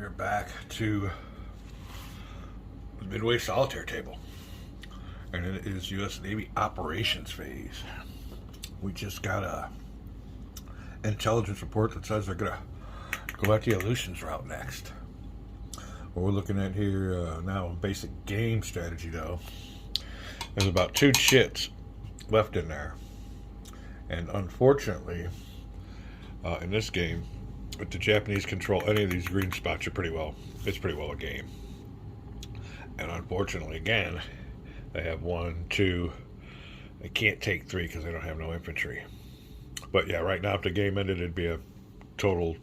We're back to the Midway Solitaire table, and it is U.S. Navy operations phase. We just got a intelligence report that says they're gonna go at the Aleutians route next. What we're looking at here now, basic game strategy though, there's about 2 chits left in there, and unfortunately, in this game, if the Japanese control any of these green spots, it's pretty well a game. And unfortunately, again, they have 1, 2. They can't take 3 because they don't have no infantry. But yeah, right now, if the game ended, it'd be a total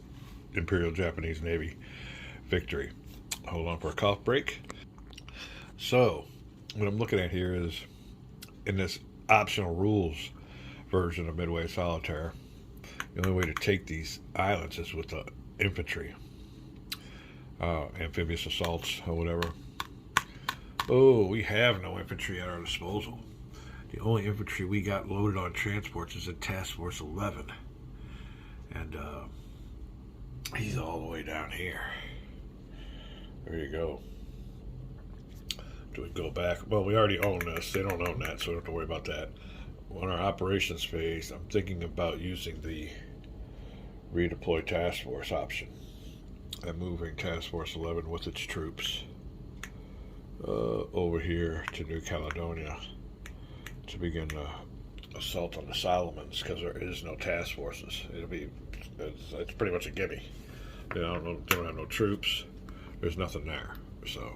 Imperial Japanese Navy victory. Hold on for a cough break. So, what I'm looking at here is, in this optional rules version of Midway Solitaire, the only way to take these islands is with the infantry. Amphibious assaults or whatever. Oh, we have no infantry at our disposal. The only infantry we got loaded on transports is in Task Force 11. And he's all the way down here. There you go. Do we go back? Well, we already own this. They don't own that, so we don't have to worry about that. On our operations phase, I'm thinking about using the redeploy task force option and moving Task Force 11 with its troops over here to New Caledonia to begin the assault on the Solomons, because there is no task forces. It's pretty much a gimme. They don't have no troops. There's nothing there. So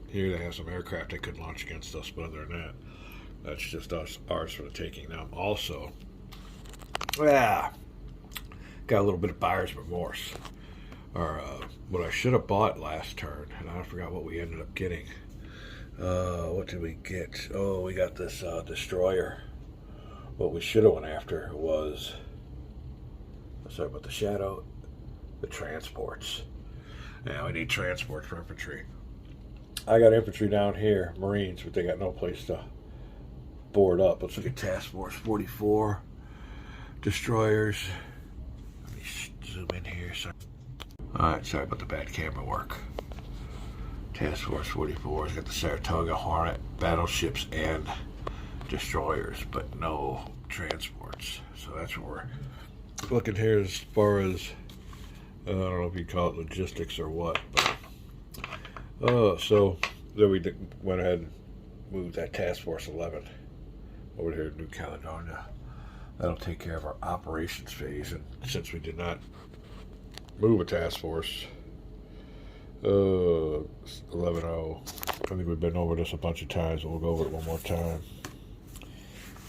here they have some aircraft they could launch against us, but other than that, that's just ours for the taking. Now I'm also got a little bit of buyer's remorse, or what I should have bought last turn, and I forgot what we ended up getting. What did we get? Oh, we got this destroyer. What we should have went after was, sorry about the shadow, the transports. Yeah, we need transports for infantry. I got infantry down here, Marines, but they got no place to board up. Let's look at Task Force 44, destroyers. Let me zoom in here. Alright, sorry about the bad camera work. Task Force 44 has got the Saratoga, Hornet, battleships, and destroyers, but no transports. So that's what we're looking here as far as, I don't know if you call it logistics or what, but so then we went ahead and moved that Task Force 11 over here in New Caledonia. That'll take care of our operations phase, and since we did not move a task force, 11-0, I think we've been over this a bunch of times, but we'll go over it one more time.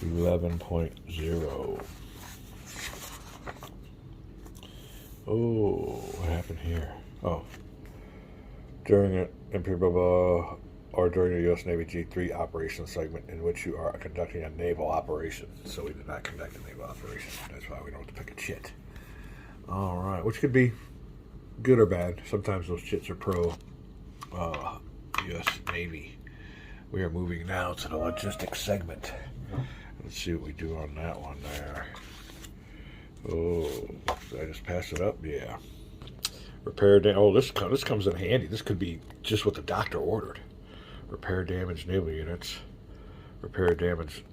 11.0. Oh, what happened here? Oh, during it, or during the U.S. Navy G3 operations segment in which you are conducting a naval operation. So we did not conduct a naval operation. That's why we don't have to pick a chit. All right, which could be good or bad. Sometimes those chits are pro U.S. Navy. We are moving now to the logistics segment. Let's see what we do on that one there. Oh, did I just pass it up? Yeah. Repair damage. Oh, this comes in handy. This could be just what the doctor ordered. Repair damaged naval units. Repair damaged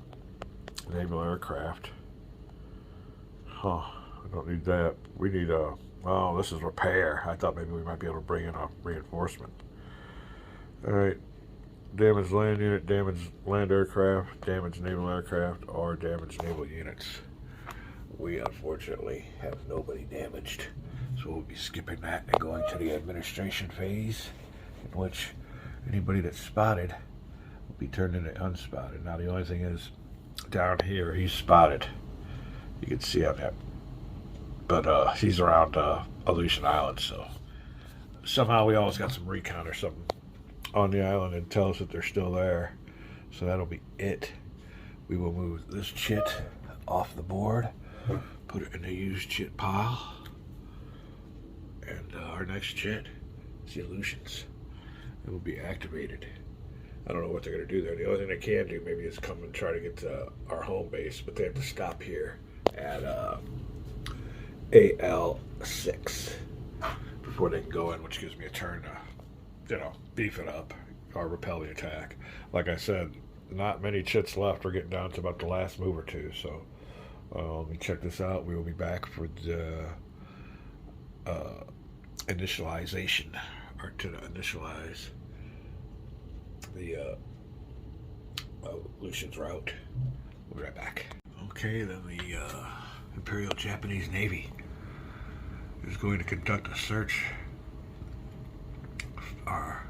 naval aircraft. Huh. I don't need that. We need oh, this is repair. I thought maybe we might be able to bring in a reinforcement. Alright. Damaged land unit, damaged land aircraft, damaged naval aircraft, or damaged naval units. We unfortunately have nobody damaged. So we'll be skipping that and going to the administration phase, in which anybody that's spotted will be turned into unspotted. Now the only thing is, down here he's spotted. You can see on that. But he's around Aleutian Island, so somehow we always got some recon or something on the island and tell us that they're still there. So that'll be it. We will move this chit off the board, put it in the used chit pile, and our next chit is the Aleutians. It will be activated. I don't know what they're going to do there. The only thing they can do maybe is come and try to get to our home base, but they have to stop here at AL6 before they can go in, which gives me a turn to, you know, beef it up or repel the attack. Like I said, not many chits left. We're getting down to about the last move or two. So let me check this out. We will be back for the initialization, or to initialize the Lucian's route. We'll be right back. Okay, then the Imperial Japanese Navy is going to conduct a search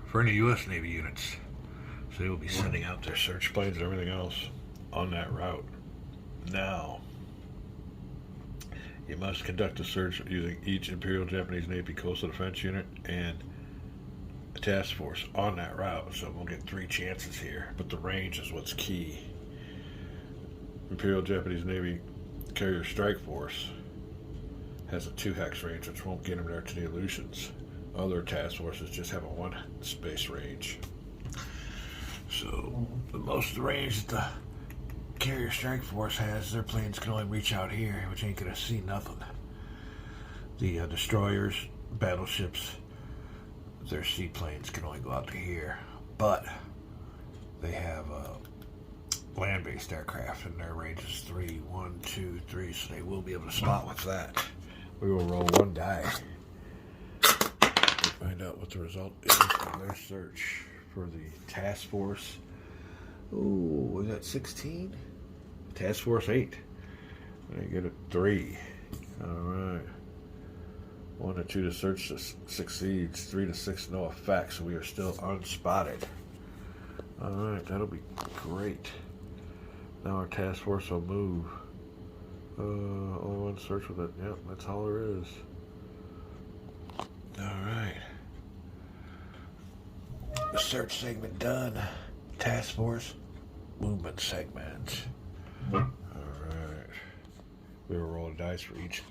for any U.S. Navy units. So they will be sending out their search planes and everything else on that route. Now, you must conduct a search using each Imperial Japanese Navy coastal defense unit and a task force on that route. So we'll get 3 chances here, but the range is what's key. Imperial Japanese Navy Carrier Strike Force has a 2 hex range, which won't get them there to the Aleutians. Other task forces just have a 1 space range. So the most of the range that the Carrier Strike Force has, their planes can only reach out here, which ain't gonna see nothing. The destroyers, battleships, their seaplanes can only go out to here, but they have land-based aircraft, and their range is 3, 1, 2, 3, so they will be able to spot with that. We will roll 1 die to find out what the result is of their search for the task force. Ooh, was that 16? Task force 8. I get a 3. All right. 1 to 2 to search succeeds. 3 to 6 no effect. So we are still unspotted. All right, that'll be great. Now our task force will move. Only one search with it. Yep, that's all there is. All right. The search segment done. Task force movement segment. All right. We will roll a dice for each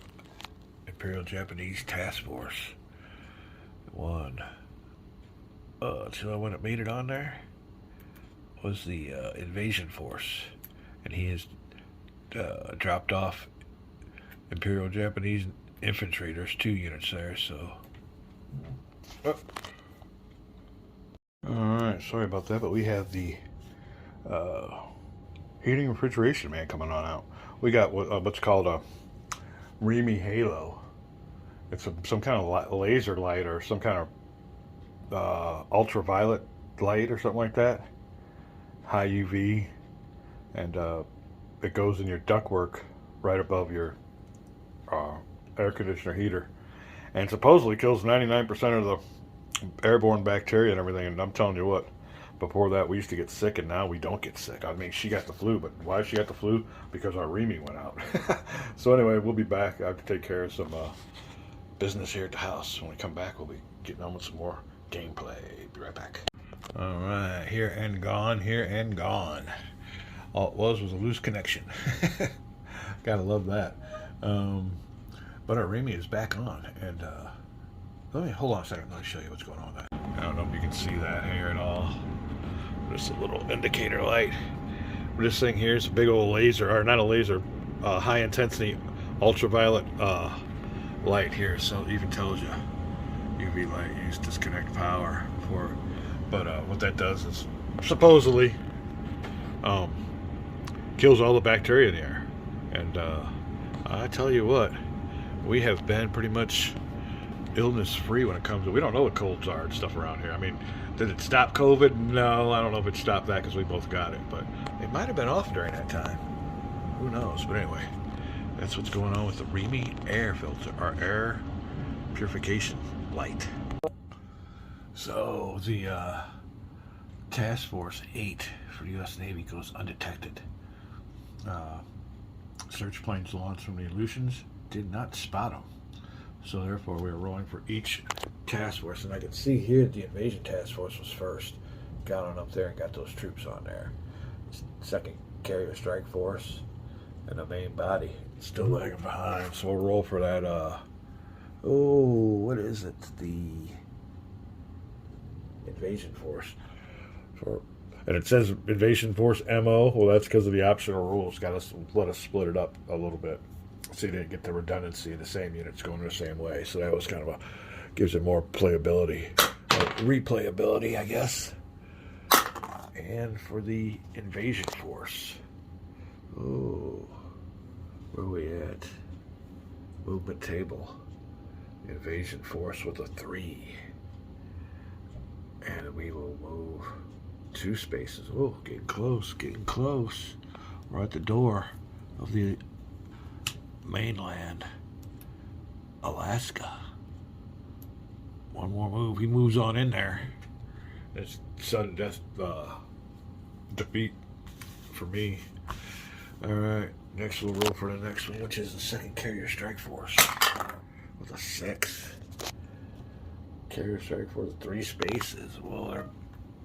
Imperial Japanese task force. 1. So when it made it on there was the invasion force, and he has dropped off Imperial Japanese infantry. There's 2 units there, so. Oh. Alright, sorry about that, but we have the heating and refrigeration man coming on out. We got what's called a Remy Halo. It's some kind of laser light or some kind of ultraviolet light or something like that. High UV, and it goes in your ductwork right above your air conditioner heater, and supposedly kills 99% of the airborne bacteria and everything. And I'm telling you what, before that we used to get sick, and now we don't get sick. I mean, she got the flu, but why she got the flu? Because our Remy went out. So anyway, we'll be back. I have to take care of some business here at the house. When we come back, we'll be getting on with some more gameplay. Be right back. All right, here and gone, here and gone. All it was a loose connection. Gotta love that. But our Remy is back on, and let me hold on a second. Let me show you what's going on there. I don't know if you can see that here at all. Just a little indicator light. This thing here is a big old laser, or not a laser, high intensity ultraviolet light here. So it even tells you UV light used to disconnect power for. But what that does is supposedly kills all the bacteria in the air. And I tell you what, we have been pretty much illness free when it comes to, we don't know what colds are and stuff around here. I mean, did it stop COVID? No, I don't know if it stopped that because we both got it, but it might have been off during that time. Who knows? But anyway, that's what's going on with the Remy air filter, our air purification light. So the Task Force 8 for the U.S. Navy goes undetected. Search planes launched from the Aleutians did not spot them. So therefore we are rolling for each task force. And I can see here the invasion task force was first. Got on up there and got those troops on there. Second carrier strike force and the main body still lagging behind. So we'll roll for that what is it? The invasion force. And it says invasion force MO. Well, that's because of the optional rules. Let us split it up a little bit, so you didn't get the redundancy of the same units going the same way. So that was kind of a Gives it more playability, replayability, I guess. And for the invasion force. Oh, where are we at? Movement table. Invasion force with a 3. And we will move 2 spaces. Oh, getting close, getting close. We're at the door of the mainland, Alaska. One more move. He moves on in there. It's sudden death defeat for me. Alright, next we'll roll for the next one, which is the 2nd Carrier Strike Force. With a 6. Carrier Strike Force, 3 spaces. Well, they're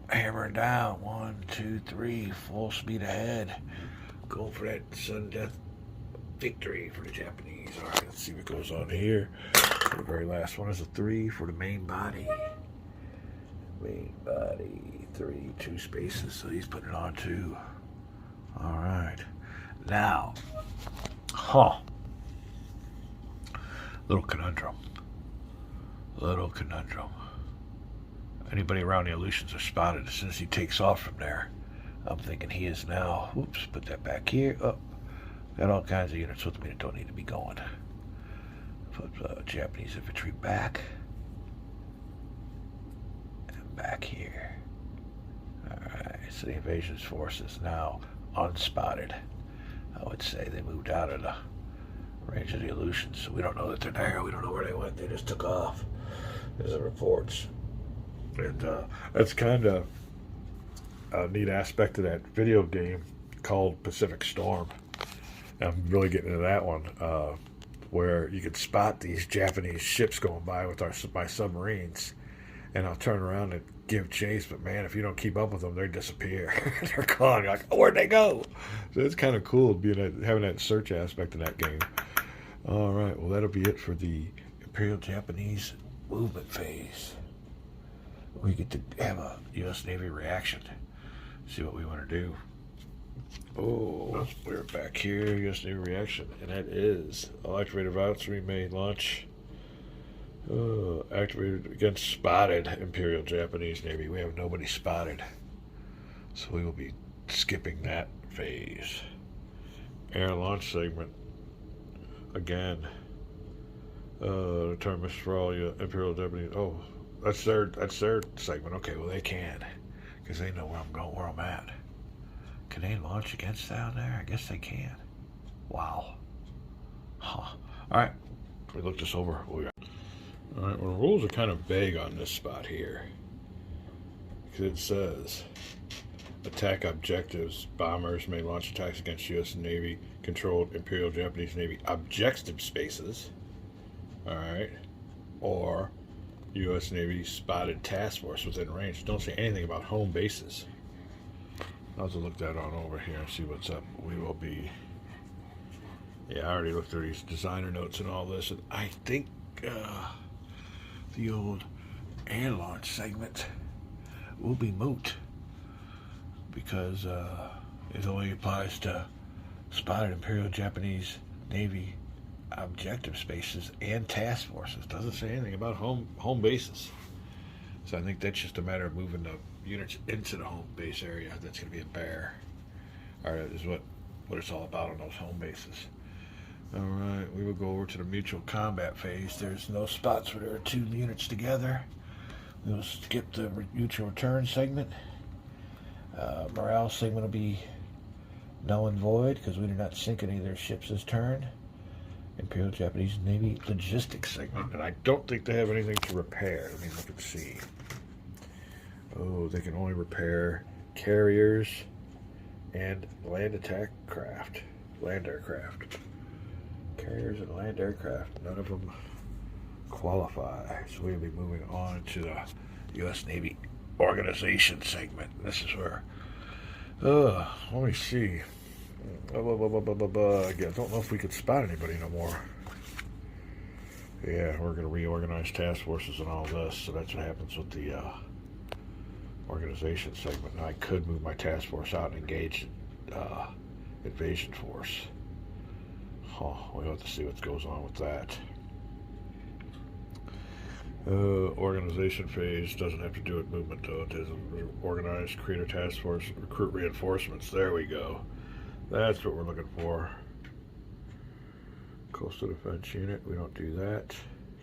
hammering down. 1, 2, 3. Full speed ahead. Going for that sudden death victory for the Japanese. Alright, let's see what goes on here. The very last one is a 3 for the main body. Main body, 3, 2 spaces, so he's putting it on 2. Alright. Now, little conundrum. Anybody around the Aleutians are spotted as soon as he takes off from there. I'm thinking he is now. Whoops, put that back here. Oh, got all kinds of units with me that don't need to be going. Put Japanese infantry back. And back here. Alright, so the invasion force is now unspotted. I would say they moved out of the range of the Aleutians, so we don't know that they're there. We don't know where they went. They just took off. There's the reports. And that's kind of a neat aspect of that video game called Pacific Storm. I'm really getting into that one, where you could spot these Japanese ships going by with my submarines, and I'll turn around and give chase, but man, if you don't keep up with them, they disappear. They're gone. You're like, oh, where'd they go? So it's kind of cool having that search aspect in that game. All right, well, that'll be it for the Imperial Japanese movement phase. We get to have a U.S. Navy reaction. See what we want to do. Oh, we're back here. U.S. Navy reaction, and that is activated advisory may launch. Activated against spotted Imperial Japanese Navy. We have nobody spotted, so we will be skipping that phase. Air launch segment again. Term is for all you Imperial Japanese. Oh, that's their segment. Okay, well they can, because they know where I'm going, where I'm at. Can they launch against down there? I guess they can. Wow. Huh. All right. We look this over. All right. Well, the rules are kind of vague on this spot here, because it says attack objectives. Bombers may launch attacks against U.S. Navy controlled Imperial Japanese Navy objective spaces. All right. Or U.S. Navy spotted task force within range. Don't say anything about home bases. I'll have to look that on over here and see what's up. We will be... Yeah, I already looked through these designer notes and all this, and I think the old air launch segment will be moot, because it only applies to spotted Imperial Japanese Navy objective spaces and task forces. Doesn't say anything about home bases. So I think that's just a matter of moving the units into the home base area. That's going to be a bear. All right, is what it's all about on those home bases. All right, we will go over to the mutual combat phase. There's no spots where there are 2 units together. We will skip the mutual return segment. Morale segment will be null and void because we did not sink any of their ships this turn. Imperial Japanese Navy logistics segment, and I don't think they have anything to repair. Let me look and see. Oh, they can only repair carriers and land aircraft. Carriers and land aircraft. None of them qualify. So we'll be moving on to the U.S. Navy organization segment. This is where, let me see. I don't know if we could spot anybody no more. Yeah, we're going to reorganize task forces and all this, so that's what happens with the organization segment. Now I could move my task force out and engage invasion force. We'll have to see what goes on with that. Organization phase doesn't have to do with movement though. It has organized, create a task force, recruit reinforcements. There we go. That's what we're looking for. Coastal Defense Unit. We don't do that.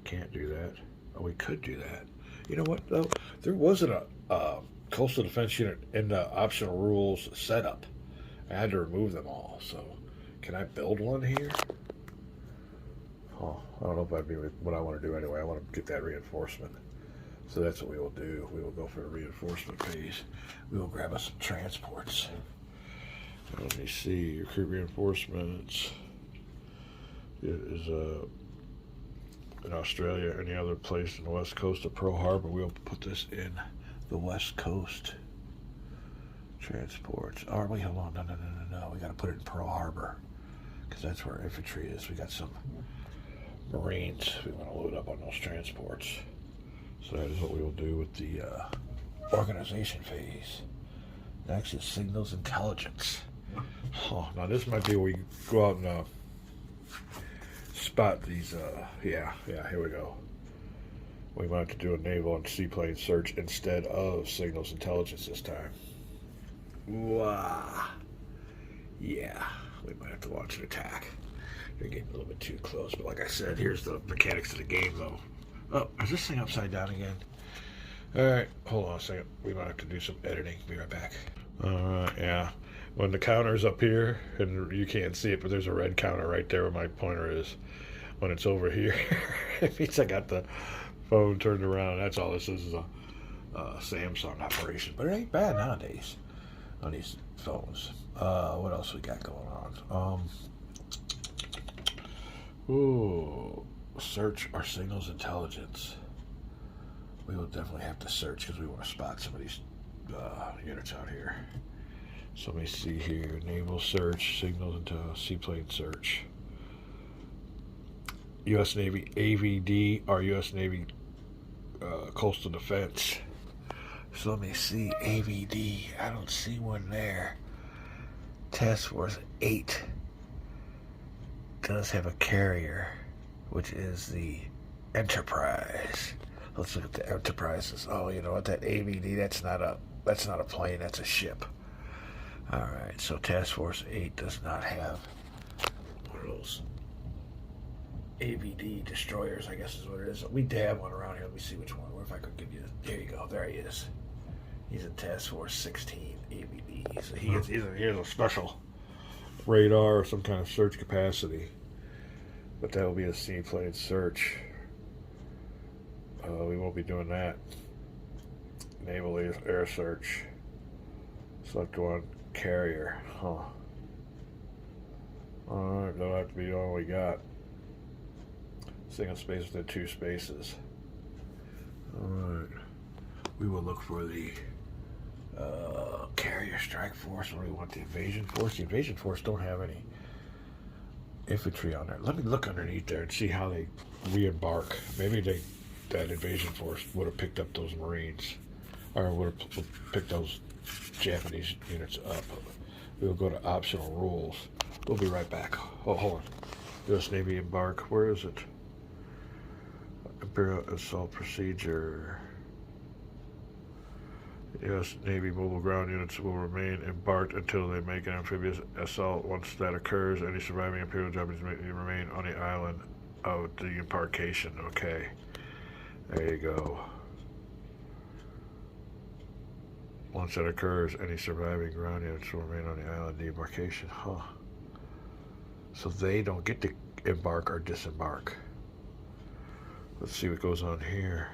Can't do that. Oh, we could do that. You know what though? There wasn't a Coastal Defense Unit in the optional rules setup. I had to remove them all. So, can I build one here? Oh, I don't know if that'd be what I want to do anyway. I want to get that reinforcement. So that's what we will do. We will go for a reinforcement phase. We will grab us some transports. Let me see. Recruit reinforcements. It is in Australia or any other place in the west coast of Pearl Harbor. We'll put this in the west coast. Transports. Oh, wait, hold on. No. We got to put it in Pearl Harbor because that's where infantry is. We got some Marines we want to load up on those transports. So that is what we will do with the organization phase. Next is signals intelligence. Oh, now this might be where we go out and spot these. Yeah, here we go. We might have to do a naval and seaplane search instead of signals intelligence this time. Wow. Yeah, we might have to launch an attack. They're getting a little bit too close, but like I said, here's the mechanics of the game, though. Oh, is this thing upside down again? All right, hold on a second. We might have to do some editing. Be right back. Yeah. When the counter's up here, and you can't see it, but there's a red counter right there where my pointer is. When it's over here, it means I got the phone turned around. That's all this is a Samsung operation. But it ain't bad nowadays on these phones. What else we got going on? Search our signals intelligence. We will definitely have to search because we want to spot some of these units out here. So let me see here. Naval search, signals into seaplane search. U.S. Navy AVD or U.S. Navy Coastal Defense. So let me see. AVD. I don't see one there. Task Force 8 does have a carrier, which is the Enterprise. Let's look at the Enterprises. Oh, you know what? That AVD, that's not a plane, that's a ship. Alright, so Task Force 8 does not have one of those AVD destroyers, I guess is what it is. We have one around here. Let me see which one. What if I could give you there you go. There he is. He's a Task Force 16 AVD. So he has a special radar or some kind of search capacity. But that will be a seaplane search. We won't be doing that. Naval air search. Select one. Carrier. Huh. Alright, that'll have to be all we got. Single space within two spaces. Alright. We will look for the carrier strike force. What do we want? The invasion force? The invasion force don't have any infantry on there. Let me look underneath there and see how they re-embark. Maybe that invasion force would have picked up those Marines. Or would have picked those Japanese units up. We'll go to optional rules. We'll be right back. Oh, hold on. U.S. Navy embark. Where is it? Imperial Assault Procedure. U.S. Navy mobile ground units will remain embarked until they make an amphibious assault. Once that occurs, any surviving Imperial Japanese may remain on the island of the embarkation. Okay. There you go. Once that occurs, any surviving ground units will remain on the island of the embarkation. Huh. So they don't get to embark or disembark. Let's see what goes on here.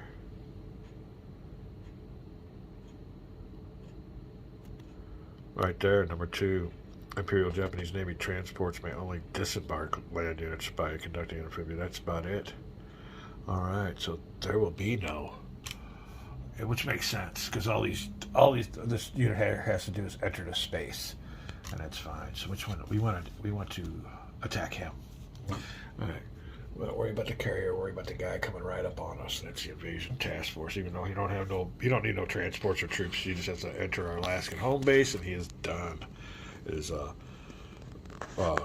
Right there, number 2. Imperial Japanese Navy transports may only disembark land units by conducting an amphibious. That's about it. Alright, so there will be no. Which makes sense, because this unit has to do is enter the space. And that's fine. So which one? We want to attack him. Alright. We don't worry about the carrier, worry about the guy coming right up on us. That's the invasion task force. Even though he don't need no transports or troops. He just has to enter our Alaskan home base, and he is done. It is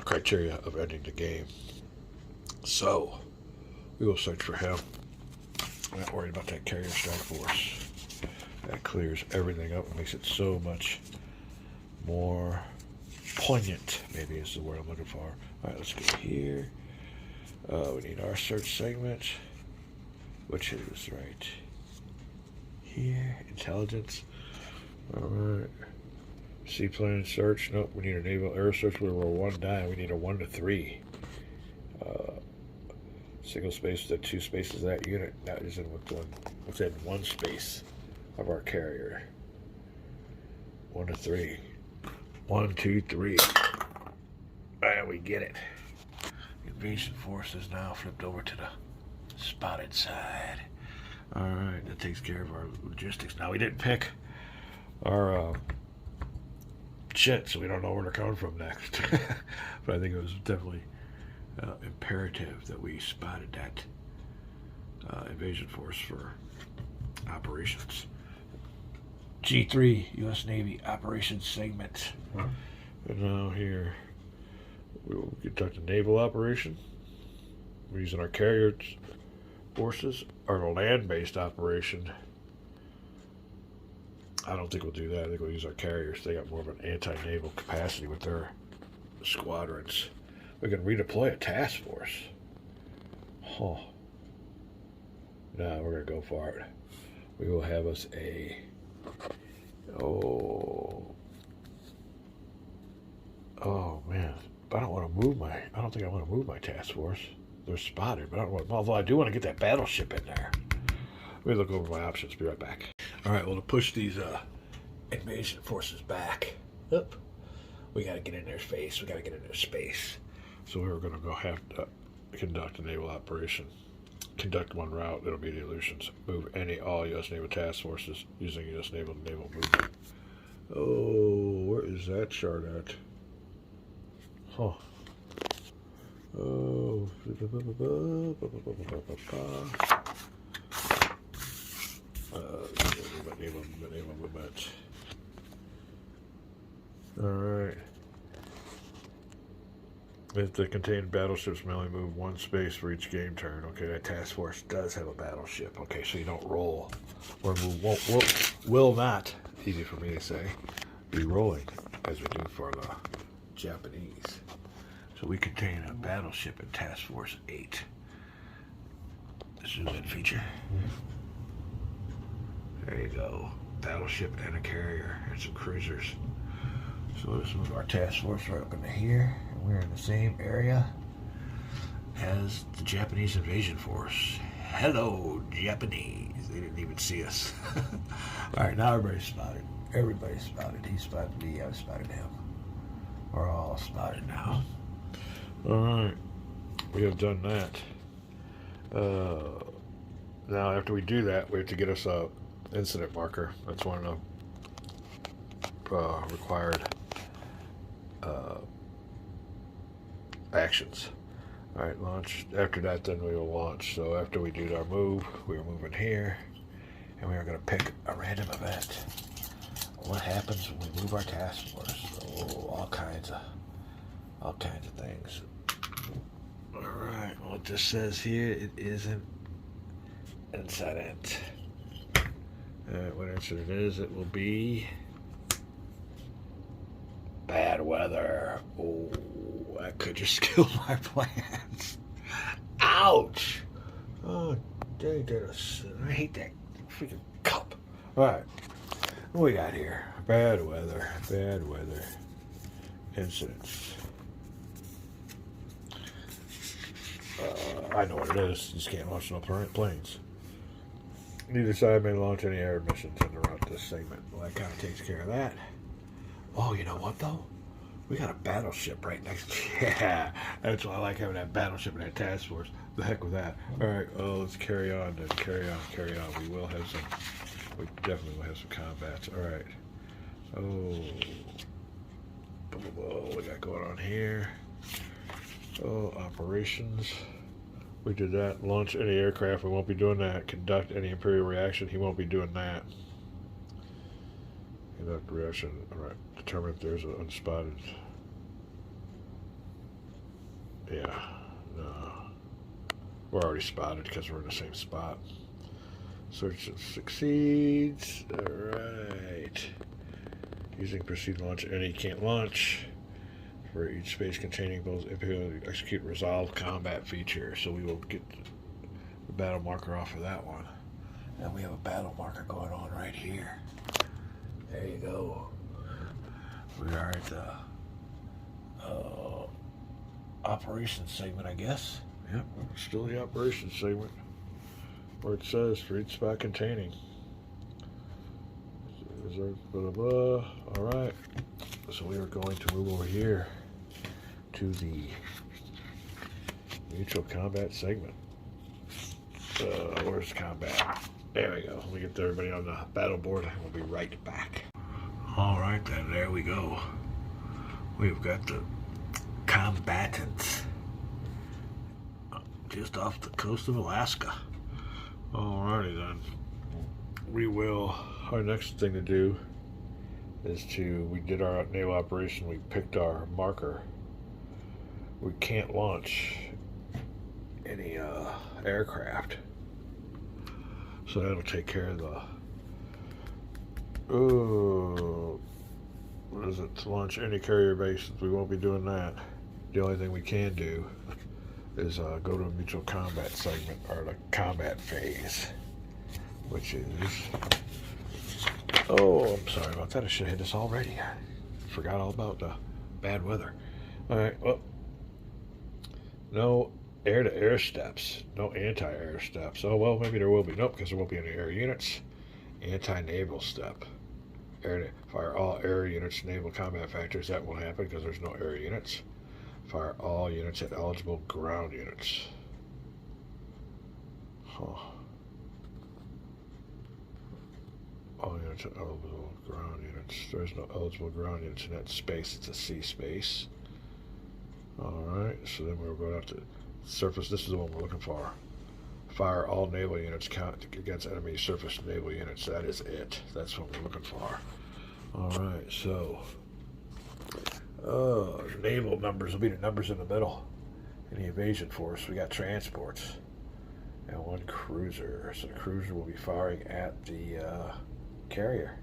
criteria of ending the game. So we will search for him. I'm not worried about that carrier strike force. That clears everything up and makes it so much more poignant, maybe is the word I'm looking for. Alright, let's go here. We need our search segment, which is right here. Intelligence. Alright. Seaplane search. Nope, we need a naval air search where we're 1 down. We need a 1 to 3. Single space with 2 spaces of that unit. That is in what's in 1 space of our carrier. 1 to 3. 1, 2, 3. And we get it. Invasion force is now flipped over to the spotted side. Alright, that takes care of our logistics. Now, we didn't pick our shit, so we don't know where they're coming from next. But I think it was definitely imperative that we spotted that invasion force for operations. G3, U.S. Navy Operations Segment. And now here, we will conduct a naval operation. We're using our carrier forces. Our land-based operation, I don't think we'll do that. I think we'll use our carriers. They got more of an anti-naval capacity with their squadrons. We can redeploy a task force. Huh. Now we're going to go for it. We will have us a... Oh, man. I don't want to move my... I don't think I want to move my task force. They're spotted, but I don't want... Although I do want to get that battleship in there. Let me look over my options. Be right back. All right, well, to push these invasion forces back, we got to get in their space. We got to get in their space. So we're going to go have to conduct a naval operation. Conduct 1 route. It'll be the Aleutians. Move all U.S. naval task forces using U.S. naval movement. Oh, where is that chart at? Huh. Oh. Naval movement. Alright. If they contain battleships, may only move 1 space for each game turn. Okay, that task force does have a battleship. Okay, so you don't roll. Or will not, easy for me to say, be rolling as we do for the Japanese. So we contain a battleship in Task Force 8. Zoom in feature. There you go. Battleship and a carrier and some cruisers. So let's move our task force right up into here. And we're in the same area as the Japanese invasion force. Hello, Japanese. They didn't even see us. Alright, now everybody's spotted. Everybody's spotted. He spotted me. I spotted him. We're all spotted now. Alright. We have done that. Now, after we do that, we have to get us a incident marker. That's one of the required actions. Alright, launch. After that, then we will launch. So after we do our move, we're moving here, and we are going to pick a random event. What happens when we move our task force? Oh, all kinds of things. Alright, what this says here, it isn't incident. What incident is? It will be bad weather. Oh, that could just kill my plans. Ouch! Oh, they did us. I hate that freaking cup. Alright, what we got here? Bad weather. Incidents. I know what it is. You just can't launch no planes. Neither side may launch any air missions interrupt this segment. Well, that kind of takes care of that. Oh, you know what, though? We got a battleship right next to Yeah, that's why I like having that battleship in that task force. The heck with that. All right, let's carry on then. Carry on. We definitely will have some combats. All right. What we got going on here? Oh, operations. We did that. Launch any aircraft. We won't be doing that. Conduct any Imperial reaction. He won't be doing that. Conduct reaction. All right. Determine if there's an unspotted. Yeah. No. We're already spotted because we're in the same spot. Search succeeds. Alright. Using proceed launch any can't launch. For each space containing both Imperial execute resolve combat feature. So we will get the battle marker off of that one. And we have a battle marker going on right here. There you go. We are at the operations segment, I guess. Yep, still the operations segment. Where it says for each spot containing. Blah, blah, blah. Alright. So we are going to move over here to the mutual combat segment. Where's combat? There we go. Let me get everybody on the battle board and we'll be right back. Alright then, there we go. We've got the combatants just off the coast of Alaska. Alrighty then. Our next thing to do is we did our naval operation, we picked our marker. We can't launch any aircraft. So that'll take care of what is it? To launch any carrier bases. We won't be doing that. The only thing we can do is go to a mutual combat segment, or the combat phase, which is... Oh, I'm sorry about that. I should have hit this already. I forgot all about the bad weather. Alright, well, no air-to-air steps. No anti-air steps. Oh, well, maybe there will be. Nope, because there won't be any air units. Anti-naval step. Fire all air units, naval combat factors. That won't happen because there's no air units. Fire all units at eligible ground units. Huh. All units at eligible ground units. There's no eligible ground units in that space. It's a sea space. Alright, so then we're going to surface. This is the one we're looking for. Fire all naval units count against enemy surface naval units. That is it. That's what we're looking for. Alright, so naval numbers will be the numbers in the middle. In the invasion force, we got transports and one cruiser. So the cruiser will be firing at the carrier.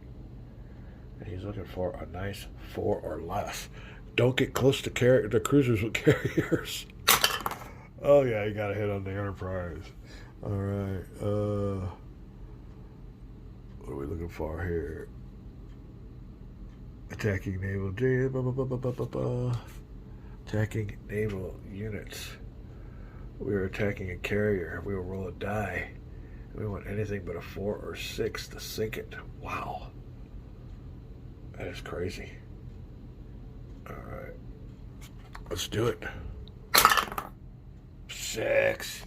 And he's looking for a nice 4 or less. Don't get close to the cruisers with carriers. Oh yeah, you got to hit on the Enterprise. Alright, what are we looking for here? Attacking naval attacking naval units. We are attacking a carrier. We will roll a die. We want anything but a 4 or 6 to sink it. Wow. That is crazy. Alright. Let's do it. 6.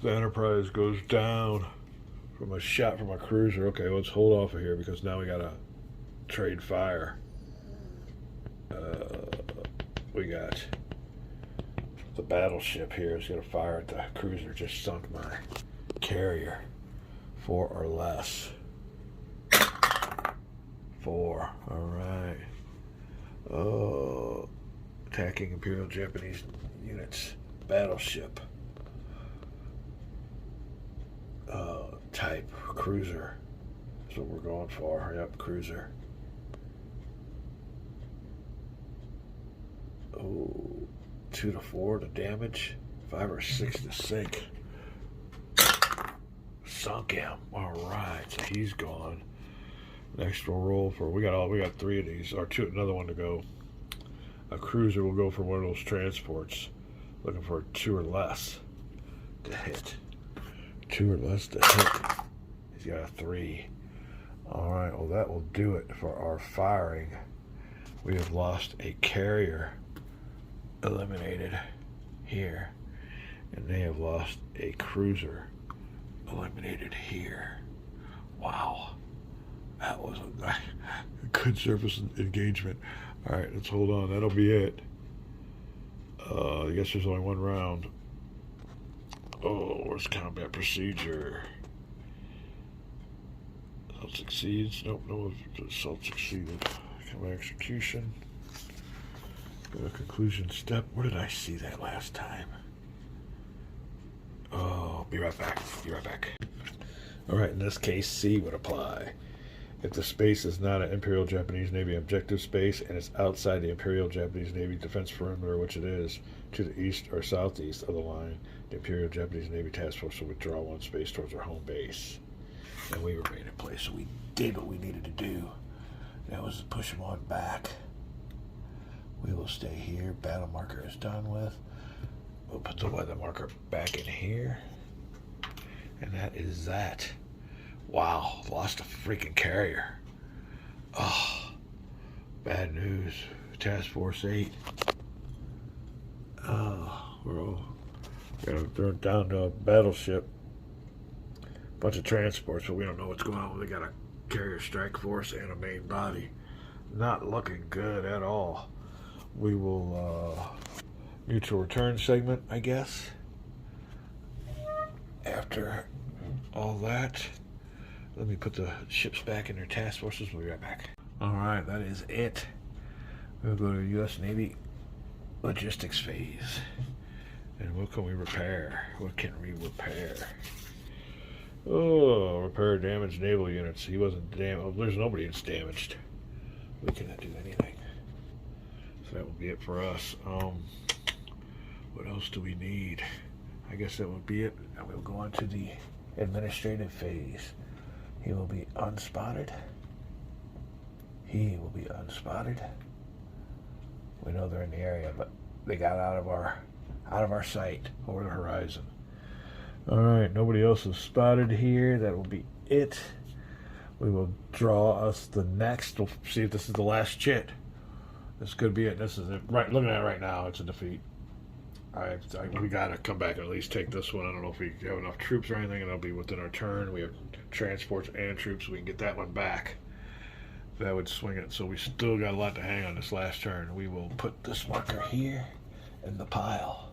The Enterprise goes down from a shot from a cruiser. Okay, let's hold off of here because now we gotta trade fire. We got the battleship here is gonna fire at the cruiser. Just sunk my carrier. 4 or less. 4. Alright. Oh, attacking Imperial Japanese units. Battleship. Type cruiser. That's what we're going for. Yep, cruiser. Oh, 2 to 4 to damage. 5 or 6 to sink. Sunk him. All right, so he's gone. Next we'll roll for. We got 3 of these, or 2. Another one to go. A cruiser will go for one of those transports. Looking for 2 or less to hit. 2 or less to hit. He's got a 3. All right. Well, that will do it for our firing. We have lost a carrier. Eliminated here, and they have lost a cruiser. Eliminated here. Wow, that was a good surface engagement. All right, let's hold on. That'll be it. I guess there's only one round. Oh, where's combat procedure? Assault succeeds. Nope, no assault succeeded. Combat execution. Conclusion step. Where did I see that last time? Oh, be right back. Be right back. Alright, in this case, C would apply. If the space is not an Imperial Japanese Navy objective space and it's outside the Imperial Japanese Navy defense perimeter, which it is, to the east or southeast of the line, the Imperial Japanese Navy Task Force will withdraw one space towards our home base. And we remain in place, so we did what we needed to do. That was to push them on back. We will stay here. Battle marker is done with. We'll put the weather marker back in here. And that is that. Wow, lost a freaking carrier. Oh, bad news. Task Force 8. Oh, they're down to a battleship. Bunch of transports, but we don't know what's going on. They got a carrier strike force and a main body. Not looking good at all. We will mutual return segment, I guess. After all that, let me put the ships back in their task forces. We'll be right back. Alright, that is it. We'll go to U.S. Navy logistics phase. And what can we repair? What can we repair? Oh, repair damaged naval units. He wasn't damaged. Oh, there's nobody that's damaged. We cannot do anything. So that will be it for us. What else do we need? I guess that would be it. And we'll go on to the administrative phase. He will be unspotted. He will be unspotted. We know they're in the area, but they got out of our sight over the horizon. Alright, nobody else is spotted here. That will be it. We will draw us the next. We'll see if this is the last chit. This could be it. This is it. Right, looking at it right now, it's a defeat. We gotta come back and at least take this one. I don't know if we have enough troops or anything, and it'll be within our turn. We have transports and troops. We can get that one back. That would swing it. So we still got a lot to hang on this last turn. We will put this marker here in the pile.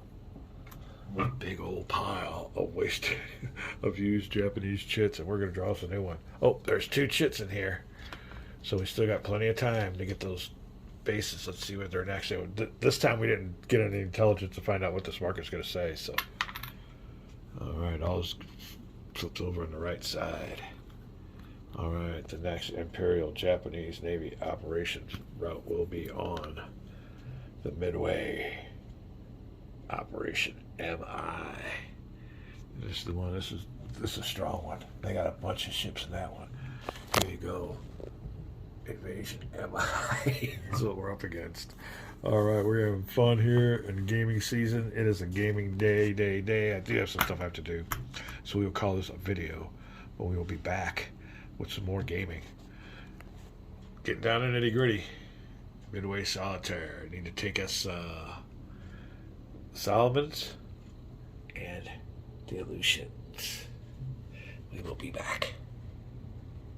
A big old pile of wasted, of used Japanese chits, and we're going to draw us a new one. Oh, there's 2 chits in here. So we still got plenty of time to get those bases. Let's see what they're next. This time we didn't get any intelligence to find out what this marker's going to say. So, all right, all this flips over on the right side. All right, the next Imperial Japanese Navy operations route will be on the Midway. Operation MI. This is the one. This is a strong one. They got a bunch of ships in that one. Here you go. Invasion MI. That's what we're up against. All right, we're having fun here in gaming season. It is a gaming day. I do have some stuff I have to do, so we will call this a video. But we will be back with some more gaming. Getting down to nitty gritty. Midway Solitaire. Need to take us. Solomons and the Aleutians. We will be back.